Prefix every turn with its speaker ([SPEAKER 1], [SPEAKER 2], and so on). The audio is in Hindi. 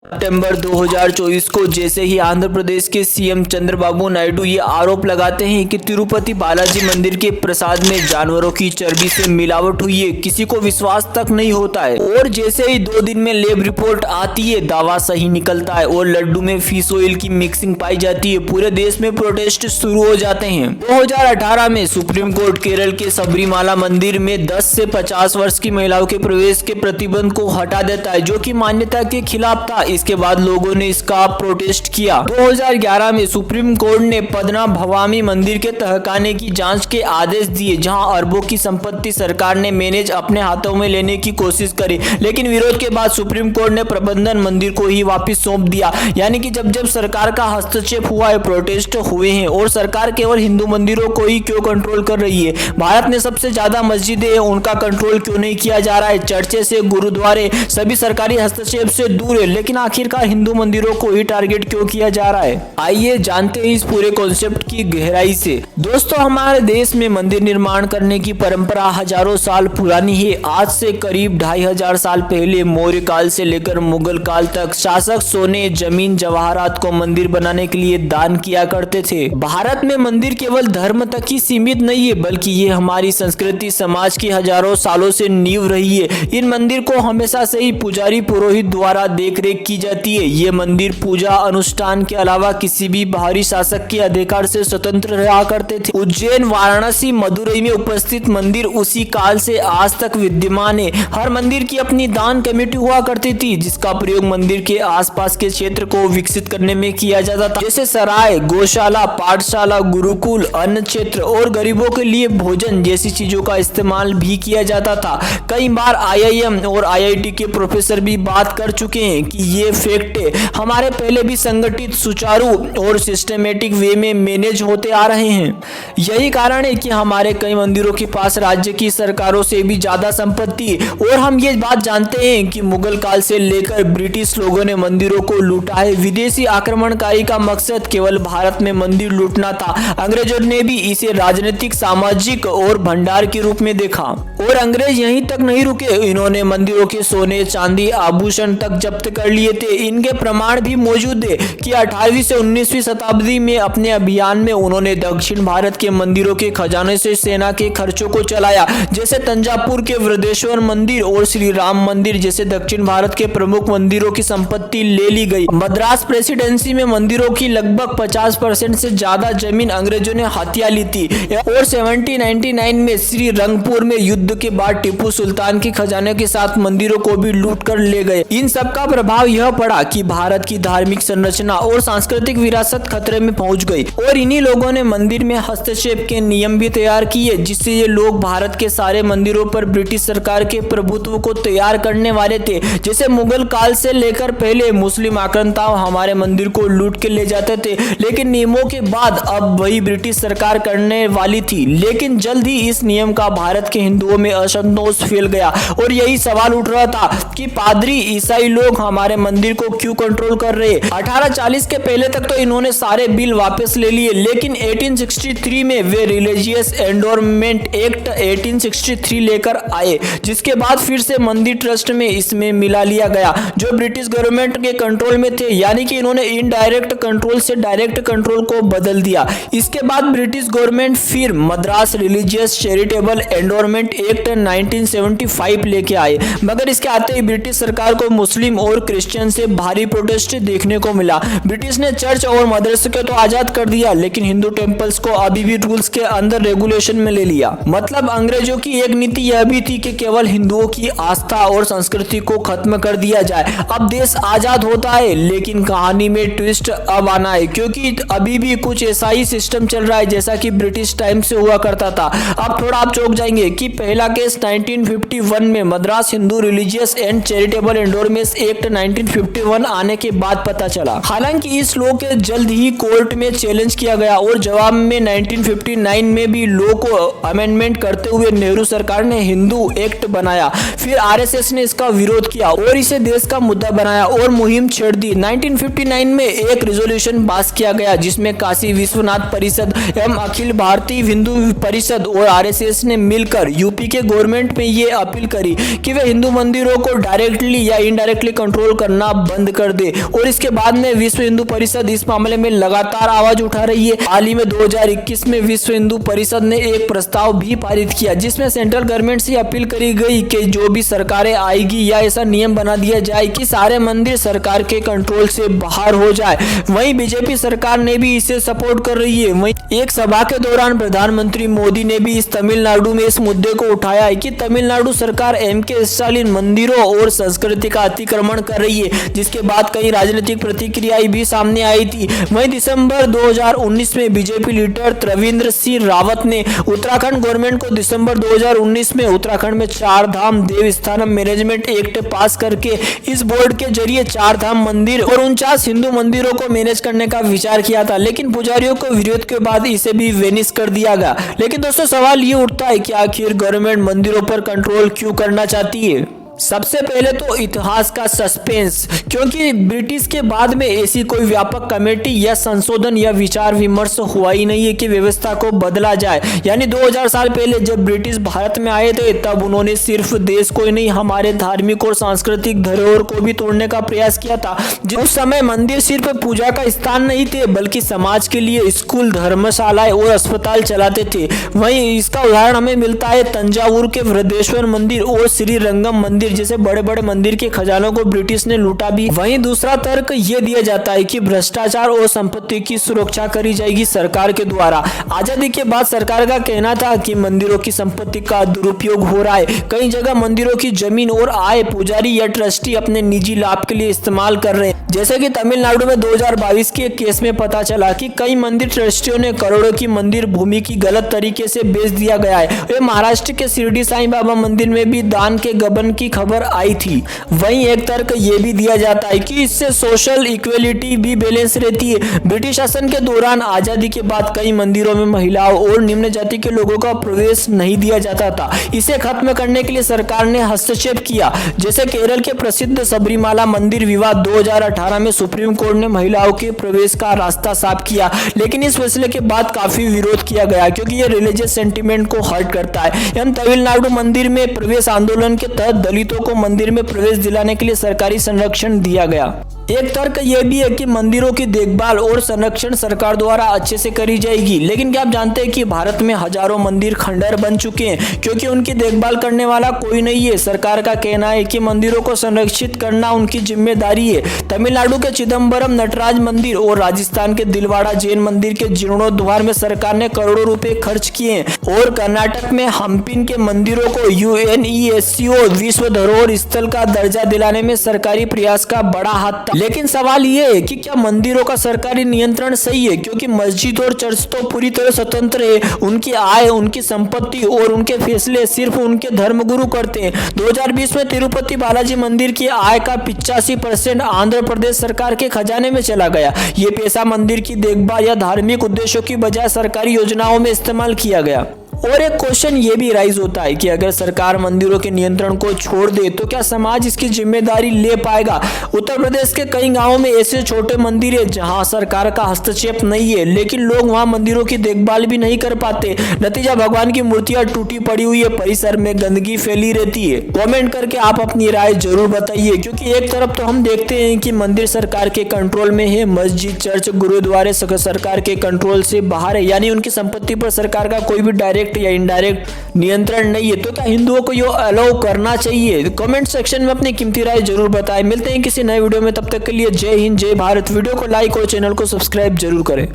[SPEAKER 1] सितंबर 2024 को जैसे ही आंध्र प्रदेश के सीएम चंद्रबाबू नायडू ये आरोप लगाते हैं कि तिरुपति बालाजी मंदिर के प्रसाद में जानवरों की चर्बी से मिलावट हुई है, किसी को विश्वास तक नहीं होता है। और जैसे ही 2 दिन में लैब रिपोर्ट आती है, दावा सही निकलता है और लड्डू में फिश ऑयल की मिक्सिंग पाई जाती है, पूरे देश में प्रोटेस्ट शुरू हो जाते हैं। 2018 में सुप्रीम कोर्ट केरल के सबरीमाला मंदिर में 10 से 50 वर्ष की महिलाओं के प्रवेश के प्रतिबंध को हटा देता है, जो कि मान्यता के खिलाफ था। इसके बाद लोगों ने इसका प्रोटेस्ट किया। 2011 में सुप्रीम कोर्ट ने पद्मनाभस्वामी मंदिर के तहखाने की जांच के आदेश दिए, जहां अरबों की संपत्ति सरकार ने मैनेज अपने हाथों में लेने की कोशिश करी, लेकिन विरोध के बाद सुप्रीम कोर्ट ने प्रबंधन मंदिर को ही वापस सौंप दिया। यानी कि जब सरकार का हस्तक्षेप हुआ है, प्रोटेस्ट हुए हैं, और सरकार केवल हिंदू मंदिरों को ही क्यों कंट्रोल कर रही है? भारत में सबसे ज्यादा मस्जिदें हैं, उनका कंट्रोल क्यों नहीं किया जा रहा है? चर्चे से गुरुद्वारे सभी सरकारी हस्तक्षेप से दूर है, लेकिन आखिरकार हिंदू मंदिरों को ही टारगेट क्यों किया जा रहा है? आइए जानते हैं इस पूरे कॉन्सेप्ट की गहराई से। दोस्तों, हमारे देश में मंदिर निर्माण करने की परंपरा हजारों साल पुरानी है। आज से करीब 2500 साल पहले मौर्य काल से लेकर मुगल काल तक शासक सोने, जमीन, जवाहरात को मंदिर बनाने के लिए दान किया करते थे। भारत में मंदिर केवल धर्म तक ही सीमित नहीं है, बल्कि ये हमारी संस्कृति, समाज की हजारों सालों से नींव रही है। इन मंदिर को हमेशा से ही पुजारी, पुरोहित द्वारा देखरेख की जाती है। ये मंदिर पूजा अनुष्ठान के अलावा किसी भी बाहरी शासक के अधिकार से स्वतंत्र रहा करते थे। उज्जैन, वाराणसी, मदुरई में उपस्थित मंदिर उसी काल से आज तक विद्यमान है। हर मंदिर की अपनी दान कमेटी हुआ करती थी, जिसका प्रयोग मंदिर के आसपास के क्षेत्र को विकसित करने में किया जाता था, जैसे सराय, गौशाला, पाठशाला, गुरुकुल, अन्न क्षेत्र और गरीबों के लिए भोजन जैसी चीजों का इस्तेमाल भी किया जाता था। कई बार IIM और IIT के प्रोफेसर भी बात कर चुके हैं कि ये फैक्ट हमारे पहले भी संगठित, सुचारू और सिस्टमेटिक वे में मैनेज होते आ रहे हैं। यही कारण है कि हमारे कई मंदिरों के पास राज्य की सरकारों से भी ज्यादा संपत्ति। और हम ये बात जानते हैं कि मुगल काल से लेकर ब्रिटिश लोगों ने मंदिरों को लूटा है। विदेशी आक्रमणकारी का मकसद केवल भारत में मंदिर लूटना था। अंग्रेजों ने भी इसे राजनीतिक, सामाजिक और भंडार के रूप में देखा। और अंग्रेज यहीं तक नहीं रुके, इन्होंने मंदिरों के सोने, चांदी, आभूषण तक जब्त कर लिए थे। इनके प्रमाण भी मौजूद है कि 18वीं से 19वीं शताब्दी में अपने अभियान में उन्होंने दक्षिण भारत के मंदिरों के खजाने से सेना के खर्चों को चलाया, जैसे तंजापुर के वृंदेश्वर मंदिर और श्री राम मंदिर जैसे दक्षिण भारत के प्रमुख मंदिरों की संपत्ति ले ली गई। मद्रास प्रेसिडेंसी में मंदिरों की लगभग 50% से ज्यादा जमीन अंग्रेजों ने हथिया ली थी। और 1799 में श्री रंगपुर में युद्ध के बाद टीपू सुल्तान के खजाने के साथ मंदिरों को भी लूट कर ले गए। इन सब का प्रभाव यह पड़ा कि भारत की धार्मिक संरचना और सांस्कृतिक विरासत खतरे में पहुंच गई। और इन्हीं लोगों ने मंदिर में हस्तक्षेप के नियम भी तैयार किए, जिससे ये लोग भारत के सारे मंदिरों पर ब्रिटिश सरकार के प्रभुत्व को तैयार करने वाले थे। जैसे मुगल काल से लेकर पहले मुस्लिम आक्रांता हमारे मंदिर को लूट के ले जाते थे, लेकिन नियमों के बाद अब वही ब्रिटिश सरकार करने वाली थी। लेकिन जल्द ही इस नियम का भारत के हिंदुओं में असंतोष फैल गया और यही सवाल उठ रहा था कि पादरी, ईसाई लोग हमारे मंदिर को क्यों कंट्रोल कर रहे। 1840 के पहले तक तो इन्होंने सारे बिल वापस ले लिए, लेकिन 1863 में वे रिलीजियस एंडोर्मेंट एक्ट 1863 लेकर आए, जिसके बाद फिर से मंदिर ट्रस्ट में इसमें मिला लिया गया, जो ब्रिटिश गवर्नमेंट के कंट्रोल में थे। यानी कि इन्होंने इनडायरेक्ट कंट्रोल से डायरेक्ट कंट्रोल को बदल दिया। इसके बाद ब्रिटिश गवर्नमेंट फिर Madras religious charitable endowment act 1975 लेके आए, मगर इसके आते ही ब्रिटिश सरकार को मुस्लिम और क्रिश्चियन से भारी प्रोटेस्ट देखने को मिला। ब्रिटिश ने चर्च और मदरसे को तो आजाद कर दिया, लेकिन हिंदू टेम्पल्स को अभी भी रूल्स के अंदर रेगुलेशन में ले लिया। मतलब अंग्रेजों की एक नीति यह भी थी कि केवल हिंदुओं की आस्था और संस्कृति को खत्म कर दिया जाए। अब देश आजाद होता है, लेकिन कहानी में ट्विस्ट अब आना है, क्योंकि अभी भी कुछ ऐसा ही सिस्टम चल रहा है जैसा कि ब्रिटिश टाइम से हुआ करता था। अब थोड़ा आप चौंक जाएंगे कि पहला केस 1951 में Madras Hindu religious and charitable endowment act 1951 आने के बाद पता चला। हालांकि इस लॉ के जल्द ही कोर्ट में चैलेंज किया गया और जवाब में 1959 में भी लॉ को अमेंडमेंट करते हुए नेहरू सरकार ने हिंदू एक्ट बनाया। फिर RSS ने इसका विरोध किया और इसे देश का मुद्दा बनाया और मुहिम छेड़ दी। 1959 में एक रेजोल्यूशन पास किया गया, जिसमें काशी विश्वनाथ परिषद एवं अखिल भारतीय हिंदू परिषद और RSS ने मिलकर यूपी के गवर्नमेंट में ये अपील करी कि वे हिंदू मंदिरों को डायरेक्टली या इनडायरेक्टली कंट्रोल कर करना बंद कर दे। और इसके बाद में विश्व हिंदू परिषद इस मामले में लगातार आवाज उठा रही है। हाल ही में 2021 में विश्व हिंदू परिषद ने एक प्रस्ताव भी पारित किया जिसमें सेंट्रल गवर्नमेंट से अपील करी गई कि जो भी सरकारें आएगी या ऐसा नियम बना दिया जाए कि सारे मंदिर सरकार के कंट्रोल से बाहर हो जाए। वहीं बीजेपी सरकार ने भी इसे सपोर्ट कर रही है। वहीं एक सभा के दौरान प्रधानमंत्री मोदी ने भी इस तमिलनाडु में इस मुद्दे को उठाया है कि तमिलनाडु सरकार एम.के. स्टालिन मंदिरों और संस्कृति का अतिक्रमण कर रही है, जिसके बाद कई राजनीतिक प्रतिक्रियाएं भी सामने आई थी। वहीं दिसंबर 2019 में बीजेपी लीडर त्रिवेंद्र सिंह रावत ने उत्तराखंड गवर्नमेंट को दिसंबर 2019 में उत्तराखंड में चार धाम देवस्थानम मैनेजमेंट एक्ट पास करके इस बोर्ड के जरिए चार धाम मंदिर और 49 हिंदू मंदिरों को मैनेज करने का विचार किया था, लेकिन पुजारियों को विरोध के बाद इसे भी वेनिश कर दिया गया। लेकिन दोस्तों सवाल ये उठता है कि आखिर गवर्नमेंट मंदिरों पर कंट्रोल क्यों करना चाहती है? सबसे पहले तो इतिहास का सस्पेंस, क्योंकि ब्रिटिश के बाद में ऐसी कोई व्यापक कमेटी या संशोधन या विचार विमर्श हुआ ही नहीं है कि व्यवस्था को बदला जाए। यानी 2000 साल पहले जब ब्रिटिश भारत में आए थे तब उन्होंने सिर्फ देश को ही नहीं हमारे धार्मिक और सांस्कृतिक धरोहर को भी तोड़ने का प्रयास किया था। उस समय मंदिर सिर्फ पूजा का स्थान नहीं थे बल्कि समाज के लिए स्कूल, धर्मशालाएं और अस्पताल चलाते थे। वहीं इसका उदाहरण हमें मिलता है तंजावुर के वृद्धेश्वर मंदिर और श्रीरंगम मंदिर जैसे बड़े बड़े मंदिर के खजानों को ब्रिटिश ने लूटा भी। वहीं दूसरा तर्क ये दिया जाता है कि भ्रष्टाचार और संपत्ति की सुरक्षा करी जाएगी सरकार के द्वारा। आजादी के बाद सरकार का कहना था कि मंदिरों की संपत्ति का दुरुपयोग हो रहा है। कई जगह मंदिरों की जमीन और आय पुजारी या ट्रस्टी अपने निजी लाभ के लिए इस्तेमाल कर रहे हैं। जैसे कि तमिलनाडु में 2022 के केस में पता चला कि कई मंदिर ट्रस्टियों ने करोड़ों की मंदिर भूमि की गलत तरीके से बेच दिया गया है। महाराष्ट्र के शिरडी साईं बाबा मंदिर में भी दान के गबन की खबर आई थी। वहीं एक तर्क ये भी दिया जाता है कि इससे सोशल इक्वेलिटी भी बैलेंस रहती है। ब्रिटिश शासन के दौरान आजादी के बाद कई मंदिरों में महिलाओं और निम्न जाति के लोगों का प्रवेश नहीं दिया जाता था। इसे खत्म करने के लिए सरकार ने हस्तक्षेप किया। जैसे केरल के प्रसिद्ध सबरीमाला मंदिर विवाद 2018 में सुप्रीम कोर्ट ने महिलाओं के प्रवेश का रास्ता साफ किया, लेकिन इस फैसले के बाद काफी विरोध किया गया क्योंकि ये रिलीजियस सेंटिमेंट को हर्ट करता है। तमिलनाडु मंदिर में प्रवेश आंदोलन के तहत दलितों को मंदिर में प्रवेश दिलाने के लिए सरकारी संरक्षण दिया गया। एक तर्क यह भी है कि मंदिरों की देखभाल और संरक्षण सरकार द्वारा अच्छे से करी जाएगी, लेकिन क्या आप जानते हैं कि भारत में हजारों मंदिर खंडहर बन चुके हैं क्योंकि उनकी देखभाल करने वाला कोई नहीं है। सरकार का कहना है कि मंदिरों को संरक्षित करना उनकी जिम्मेदारी है। तमिलनाडु के चिदम्बरम नटराज मंदिर और राजस्थान के दिलवाड़ा जैन मंदिर के जीर्णोद्धार में सरकार ने करोड़ों रुपए खर्च किए हैं और कर्नाटक में हम्पी के मंदिरों को यूनेस्को विश्व धरोहर स्थल का दर्जा दिलाने में सरकारी प्रयास का बड़ा हाथ था। लेकिन सवाल ये है कि क्या मंदिरों का सरकारी नियंत्रण सही है, क्योंकि मस्जिद और चर्च तो पूरी तरह स्वतंत्र है। उनकी आय, उनकी संपत्ति और उनके फैसले सिर्फ उनके धर्मगुरु करते हैं। 2020 में तिरुपति बालाजी मंदिर की आय का 85% आंध्र प्रदेश सरकार के खजाने में चला गया। ये पैसा मंदिर की देखभाल या धार्मिक उद्देश्यों की बजाय सरकारी योजनाओं में इस्तेमाल किया गया। और एक क्वेश्चन ये भी राइज होता है कि अगर सरकार मंदिरों के नियंत्रण को छोड़ दे तो क्या समाज इसकी जिम्मेदारी ले पाएगा? उत्तर प्रदेश के कई गांवों में ऐसे छोटे मंदिर है जहां सरकार का हस्तक्षेप नहीं है, लेकिन लोग वहां मंदिरों की देखभाल भी नहीं कर पाते। नतीजा भगवान की मूर्तियां टूटी पड़ी हुई है, परिसर में गंदगी फैली रहती है। कमेंट करके आप अपनी राय जरूर बताइए, क्योंकि एक तरफ तो हम देखते हैं कि मंदिर सरकार के कंट्रोल में है, मस्जिद, चर्च, गुरुद्वारे सरकार के कंट्रोल से बाहर है, यानी उनकी संपत्ति पर सरकार का कोई भी डायरेक्ट या इनडायरेक्ट नियंत्रण नहीं है। तो क्या हिंदुओं को ये अलाउ करना चाहिए? कमेंट सेक्शन में अपनी कीमती राय जरूर बताएं। मिलते हैं किसी नए वीडियो में, तब तक के लिए जय हिंद, जय भारत। वीडियो को लाइक और चैनल को सब्सक्राइब जरूर करें।